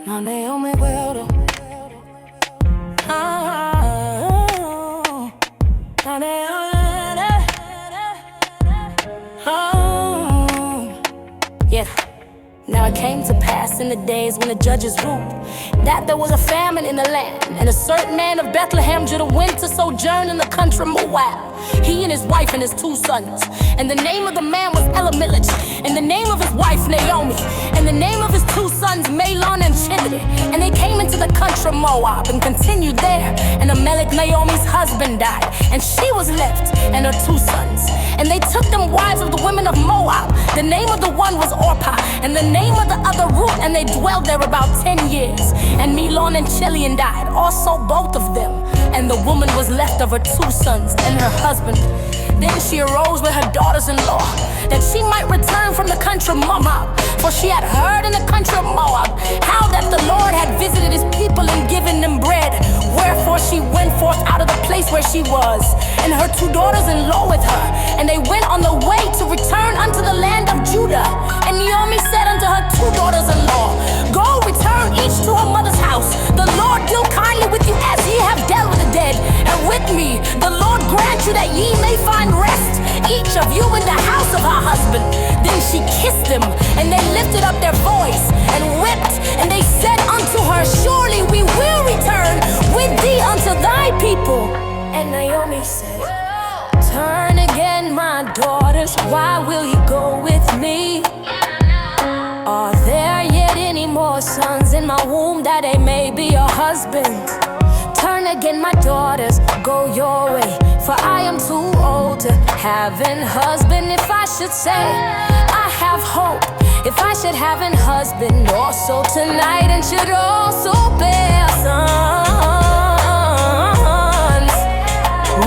No Naomi puedo. No Naomi. Yeah. Now it came to pass in the days when the judges ruled that there was a famine in the land, and a certain man of Bethlehem, Judah, went to sojourn in the country of Moab. He and his wife and his 2 sons. And the name of the man was Elimelech, and the name of his wife Naomi, and the name of his 2 sons Mahlon and Chilion. And they came into the country of Moab and continued there. And Elimelech, Naomi's husband, died, and she was left and her 2 sons. And they took them wives of the women of Moab. The name of the one was Orpah, and the name of the other Ruth, and they dwelled there about 10 years. And Mahlon and Chilion died, also both of them. And the woman was left of her 2 sons and her husband. Then she arose with her daughters-in-law, that she might return from the country of Moab. For she had heard in the country of Moab how that the Lord had visited his people and given them bread. Wherefore she went forth out of the place where she was, and her 2 daughters-in-law with her. And they went on the way to return unto the land of Judah. And Naomi said unto her 2 daughters-in-law, Go, return each to her mother's house. The Lord deal kindly with you as ye have dealt with the dead, and with me. The Lord grant you that ye may find rest, each of you in the house of her husband. Then she kissed them, and they lifted up their voice and wept. And they said unto her, Surely we will return with thee unto thy people. And Naomi said, Turn again, my daughters, why will ye go with me? Are there yet any more sons in my womb, that they may be your husband? Turn again, my daughters, go your way, for I am too old to have an husband. If I should say I have hope, if I should have an husband also tonight, and should also bear sons,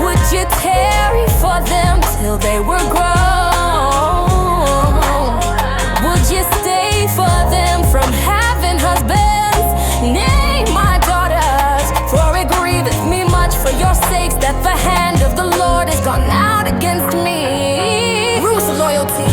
would you tarry for them till they were grown? Would you stay for them from having husbands? Nay, my daughters, for it grieveth me much for your sakes that the hand of the Lord is gone out against me. Ruth's loyalty.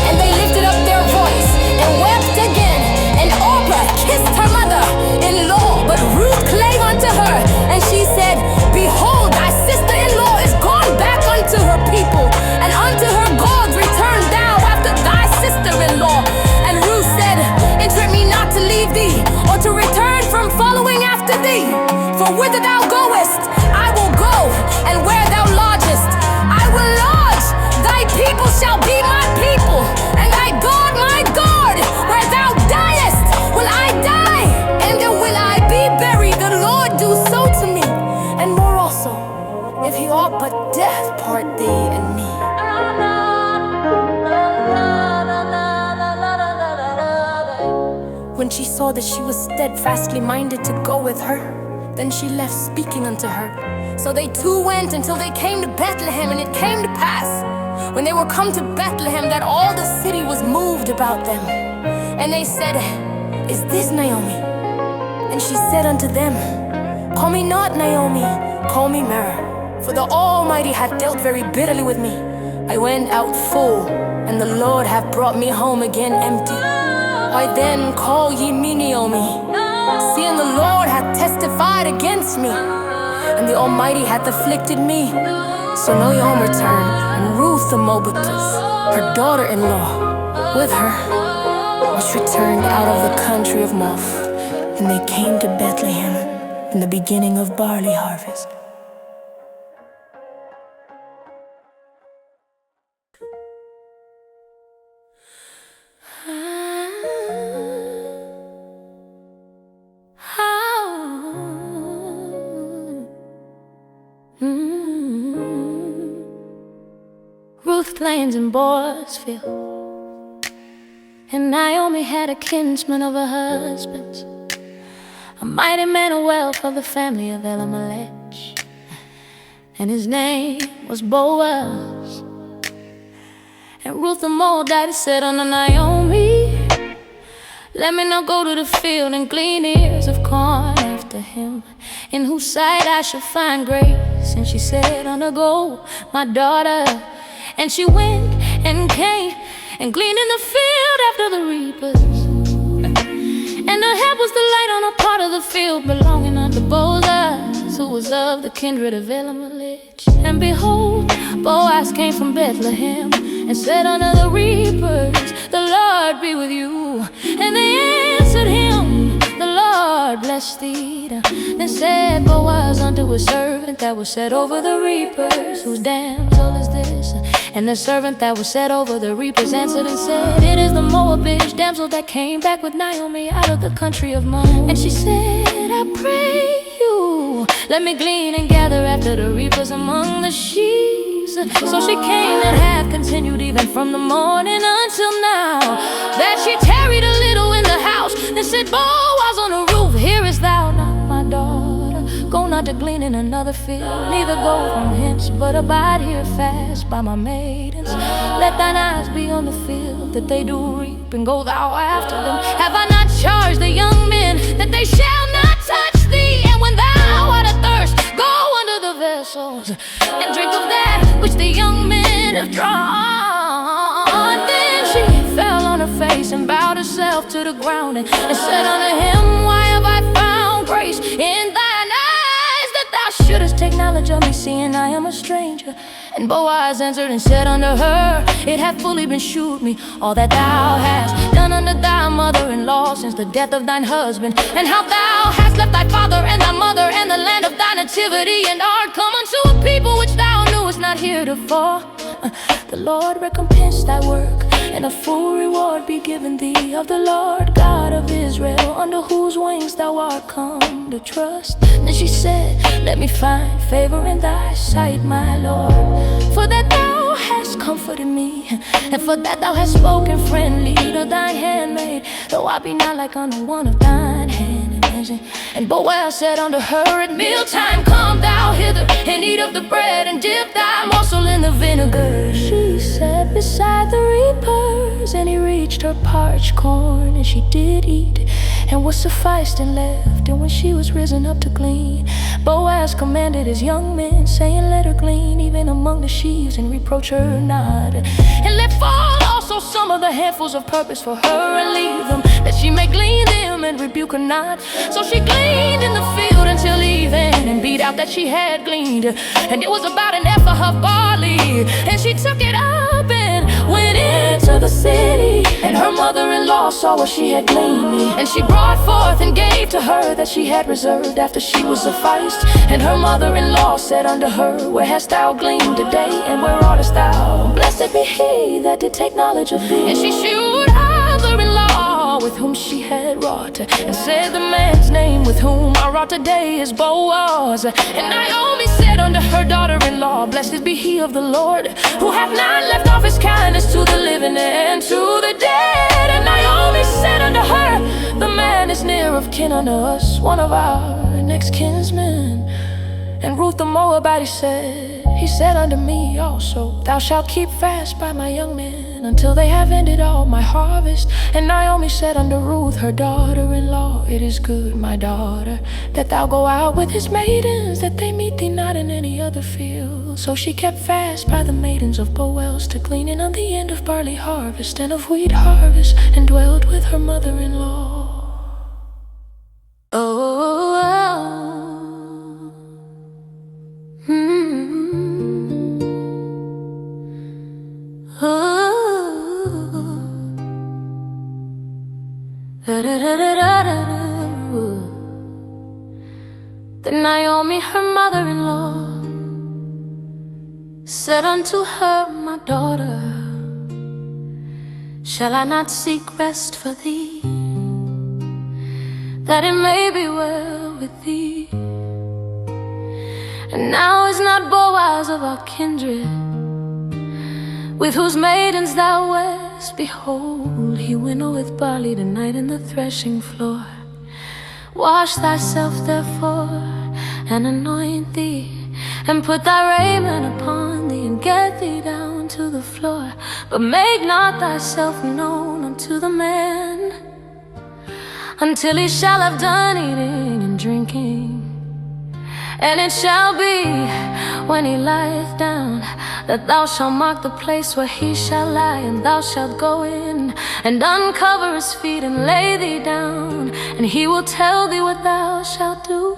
And they lifted up their voice and wept again. And Orpah kissed her mother-in-law, but Ruth clave unto her, and she said, Behold, thy sister-in-law is gone back unto her people, and unto her gods return thou after thy sister-in-law. And Ruth said, Entreat me not to leave thee, or to return from following after thee. For whither thou goest, I will go, and where thou lodgest, I will lodge. Thy people shall be my people, and thy God my God. Where thou diest, will I die, and there will I be buried. The Lord do so to me, and more also, if he ought but death part thee and me. When she saw that she was steadfastly minded to go with her, then she left speaking unto her. So they 2 went until they came to Bethlehem. And it came to pass, when they were come to Bethlehem, that all the city was moved about them. And they said, Is this Naomi? And she said unto them, Call me not Naomi, call me Mara, for the Almighty hath dealt very bitterly with me. I went out full, and the Lord hath brought me home again empty. Why then call ye me Naomi, seeing the Lord hath testified against me, and the Almighty hath afflicted me? So Naomi returned, and Ruth the Moabitess, her daughter-in-law, with her, which returned out of the country of Moab. And they came to Bethlehem in the beginning of barley harvest. Ruth Plains in Boysfield, and Naomi had a kinsman of her husband's, a mighty man of wealth of the family of Elimelech, and his name was Boaz. And Ruth the Moabitess said unto Naomi, Let me now go to the field and glean ears of corn after him, in whose sight I shall find grace. And she said unto Go, my daughter. And she went and came and gleaned in the field after the reapers, and her head was the light on field belonging unto Boaz, who was of the kindred of Elimelech. And behold, Boaz came from Bethlehem and said unto the reapers, the Lord be with you. And they answered him, the Lord bless thee. Then said Boaz unto his servant that was set over the reapers, whose damsel is this? And the servant that was set over the reapers answered and said, it is the Moabitish damsel that came back with Naomi out of the country of Moab. And she said, I pray you, let me glean and gather after the reapers among the sheaves. So she came and hath continued even from the morning until now, that she tarried a little in the house. Then said Boaz on the roof, hearest thou not, my daughter? Go not to glean in another field, neither go from hence, but abide here fast by my maidens. Let thine eyes be on the field, that they do reap, and go thou after them. Have I not charged the young men that they shall not touch thee? And when thou art athirst, go under the vessels, and drink of that which the young men have drawn. Then she fell on her face and bowed herself to the ground, and said unto him, why have I found grace in thine eyes, that thou shouldest take knowledge of me, seeing I am a stranger? And Boaz answered and said unto her, it hath fully been shewed me all that thou hast done unto thy mother-in-law since the death of thine husband, and how thou hast left thy father and thy mother and the land of thy nativity, and art come unto a people which thou knewest not heretofore. The Lord recompense thy work, and a full reward be given thee of the Lord God of Israel, under whose wings thou art come to trust. Then she said, let me find favor in thy sight, my Lord, for that thou hast comforted me, and for that thou hast spoken friendly to thine handmaid, though I be not like unto one of thine handmaids. And Boaz said unto her, at mealtime come thou hither, and eat of the bread, and dip thy morsel in the vinegar. She sat beside the reapers, and he reached her parched corn, and she did eat, and was sufficed and left. And when she was risen up to glean, Boaz commanded his young men, saying, let her glean even among the sheaves, and reproach her not, and let fall also some of the handfuls of purpose for her, and leave them, that she may glean them, and rebuke her not. So she gleaned in the field until even, and beat out that she had gleaned, and it was about an ephah of barley. And she took it up and went into the city, and her mother-in-law saw what she had gleaned, and she brought forth and gave to her that she had reserved after she was sufficed. And her mother-in-law said unto her, where hast thou gleaned today, and where artest thou? Blessed be he that did take knowledge of thee. And she shewed her mother-in-law with whom she had wrought, and said, the man's name with whom I wrought today is Boaz. And Naomi said unto her daughter-in-law, blessed be he of the Lord, who hath not left off his kindness to the living and to the dead. And Naomi said unto her, the man is near of kin unto us, one of our next kinsmen. And Ruth the Moabite said, he said unto me also, thou shalt keep fast by my young men until they have ended all my harvest. And Naomi said unto Ruth her daughter-in-law, it is good, my daughter, that thou go out with his maidens, that they meet thee not in any other field. So she kept fast by the maidens of Boaz to gleaning on the end of barley harvest and of wheat harvest, and dwelled with her mother-in-law. Then Naomi, her mother-in-law, said unto her, my daughter, shall I not seek rest for thee, that it may be well with thee? And now is not Boaz of our kindred, with whose maidens thou wast? Behold, he winnoweth barley tonight in the threshing floor. Wash thyself therefore, and anoint thee, and put thy raiment upon thee, and get thee down to the floor. But make not thyself known unto the man, until he shall have done eating and drinking. And it shall be, when he lieth down, that thou shalt mark the place where he shall lie, and thou shalt go in and uncover his feet and lay thee down, and he will tell thee what thou shalt do.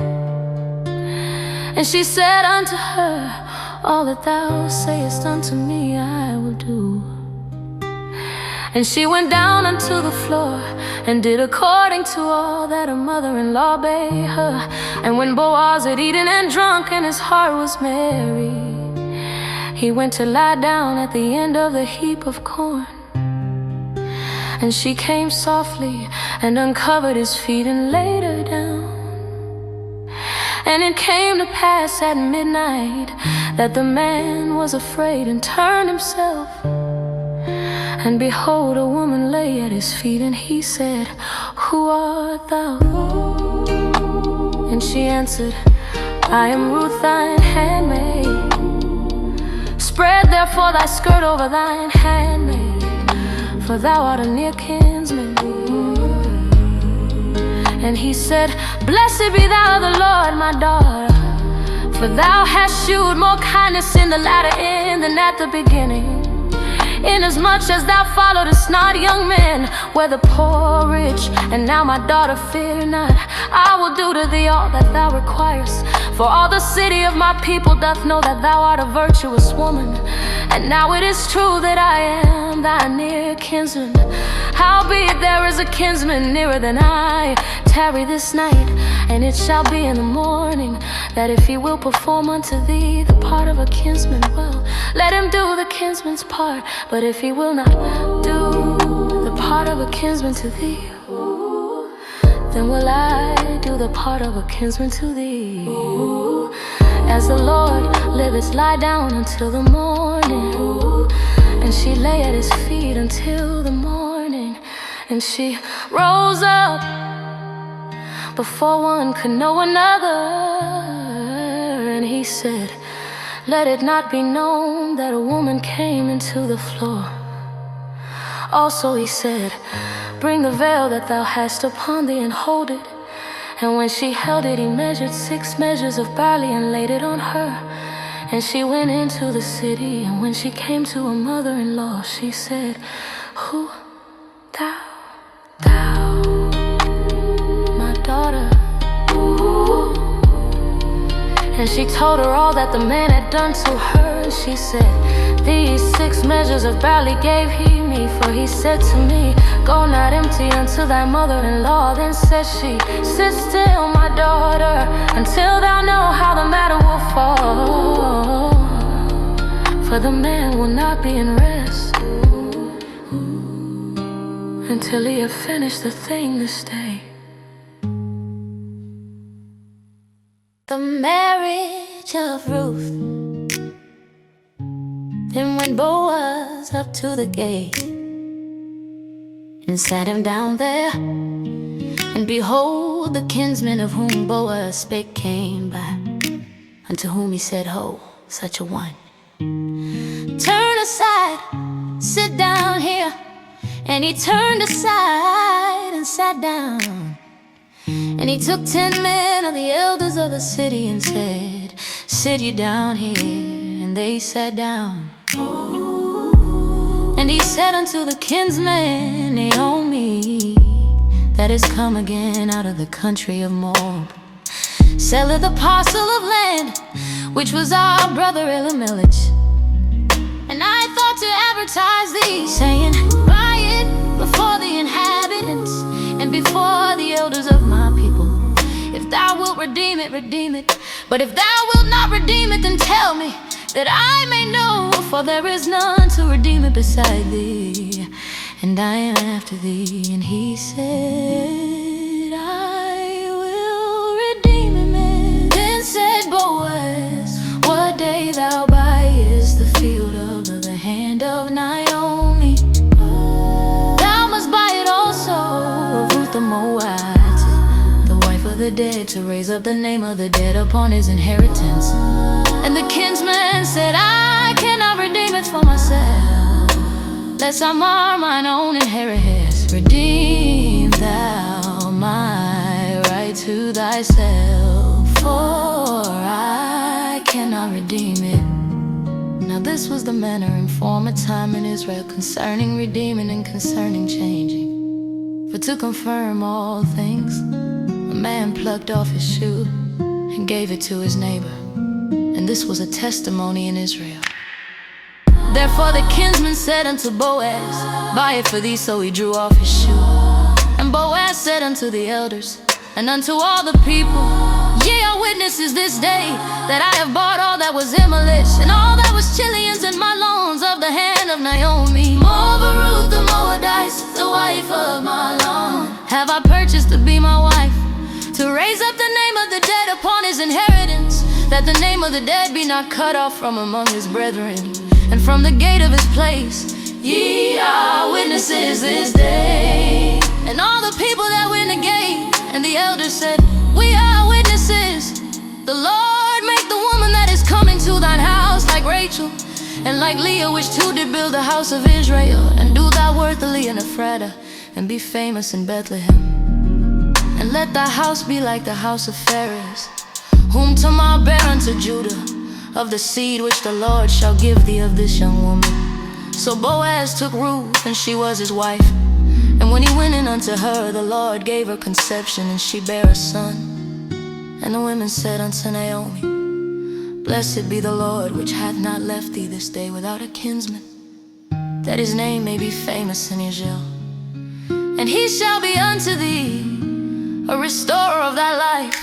And she said unto her, all that thou sayest unto me I will do. And she went down unto the floor and did according to all that her mother-in-law bade her. And when Boaz had eaten and drunk and his heart was merry, he went to lie down at the end of the heap of corn. And she came softly and uncovered his feet and laid her down. And it came to pass at midnight that the man was afraid and turned himself. And behold, a woman lay at his feet, and he said, who art thou? And she answered, I am Ruth, thine handmaid. Spread therefore thy skirt over thine handmaid, for thou art a near kinsman. And he said, blessed be thou the Lord, my daughter, for thou hast shewed more kindness in the latter end than at the beginning. Inasmuch as thou followedst not young men, whether poor or rich, and now my daughter, fear not. I will do to thee all that thou requirest, for all the city of my people doth know that thou art a virtuous woman. And now it is true that I am thy near kinsman. Howbeit there is a kinsman nearer than I. Tarry this night, and it shall be in the morning, that if he will perform unto thee the part of a kinsman, well, let him do the kinsman's part. But if he will not do the part of a kinsman to thee, then will I do the part of a kinsman to thee. As the Lord liveth, lie down until the morning. And she lay at his feet until the morning. And she rose up before one could know another. And he said, let it not be known that a woman came into the floor. Also he said, bring the veil that thou hast upon thee and hold it. And when she held it, he measured 6 measures of barley and laid it on her. And she went into the city, and when she came to her mother-in-law, she said, who thou, my daughter? Ooh. And she told her all that the man had done to her. And she said, these 6 measures of barley gave he me, for he said to me, go not empty unto thy mother-in-law. Then said she, sit still, my daughter, until thou know how the matter will fall. For the man will not be in rest until he have finished the thing this day. The marriage of Ruth. Then went Boaz up to the gate and sat him down there. And behold, the kinsman of whom Boaz spake came by, unto whom he said, ho, such a one, turn aside, sit down here. And he turned aside and sat down. And he took 10 men of the elders of the city and said, sit ye down here. And they sat down. And he said unto the kinsman, Naomi, that is come again out of the country of Moab, selleth a parcel of land, which was our brother Elimelech. And I thought to advertise thee, saying, buy it before the inhabitants and before the elders of my people. If thou wilt redeem it, redeem it. But if thou wilt not redeem it, then tell me, that I may know, for there is none to redeem it beside thee, and I am after thee. And he said, I will redeem him. Then said Boaz, what day thou buyest the field of the hand of Naomi, thou must buy it also of Ruth the Moabite, the wife of the dead, to raise up the name of the dead upon his inheritance. And the kinsman said, I cannot redeem it for myself, lest I mar mine own inheritance. Redeem thou my right to thyself, for I cannot redeem it. Now this was the manner in former time in Israel, concerning redeeming and concerning changing. For to confirm all things, a man plucked off his shoe and gave it to his neighbor. And this was a testimony in Israel. Therefore the kinsman said unto Boaz, buy it for thee. So he drew off his shoe. And Boaz said unto the elders and unto all the people, ye are witnesses this day that I have bought all that was Emelish and all that was Chilians and my loans of the hand of Naomi. Moreover Ruth the Moabitess, the wife of my loan, have I purchased to be my wife, to raise up the name of the dead upon his inheritance, that the name of the dead be not cut off from among his brethren, and from the gate of his place. Ye are witnesses this day. And all the people that were in the gate and the elders said, we are witnesses. The Lord make the woman that is coming to thine house like Rachel and like Leah, which two did build the house of Israel. And do thou worthily in Ephrata, and be famous in Bethlehem. And let thy house be like the house of Pharez, whom Tamar bare unto Judah, of the seed which the Lord shall give thee of this young woman. So Boaz took Ruth, and she was his wife. And when he went in unto her, the Lord gave her conception, and she bare a son. And the women said unto Naomi, blessed be the Lord, which hath not left thee this day without a kinsman, that his name may be famous in Israel. And he shall be unto thee a restorer of thy life,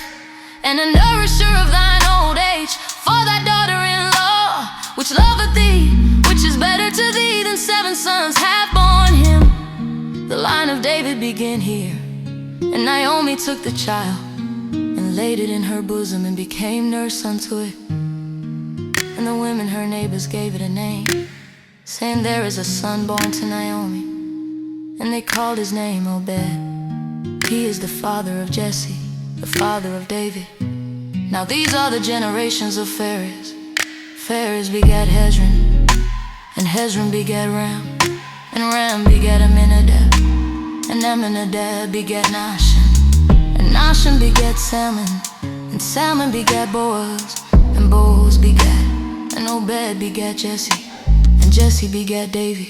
and a nourisher of thine old age. For thy daughter-in-law, which loveth thee, which is better to thee than 7 sons, hath borne him. The line of David began here. And Naomi took the child and laid it in her bosom, and became nurse unto it. And the women her neighbors gave it a name, saying, there is a son born to Naomi. And they called his name Obed. He is the father of Jesse, the father of David. Now these are the generations of Pharez. Pharez begat Hezron, and Hezron begat Ram, and Ram begat Amminadab, and Amminadab begat Nahshon, and Nahshon begat Salmon, and Salmon begat Boaz, and Boaz begat, and Obed begat Jesse, and Jesse begat David.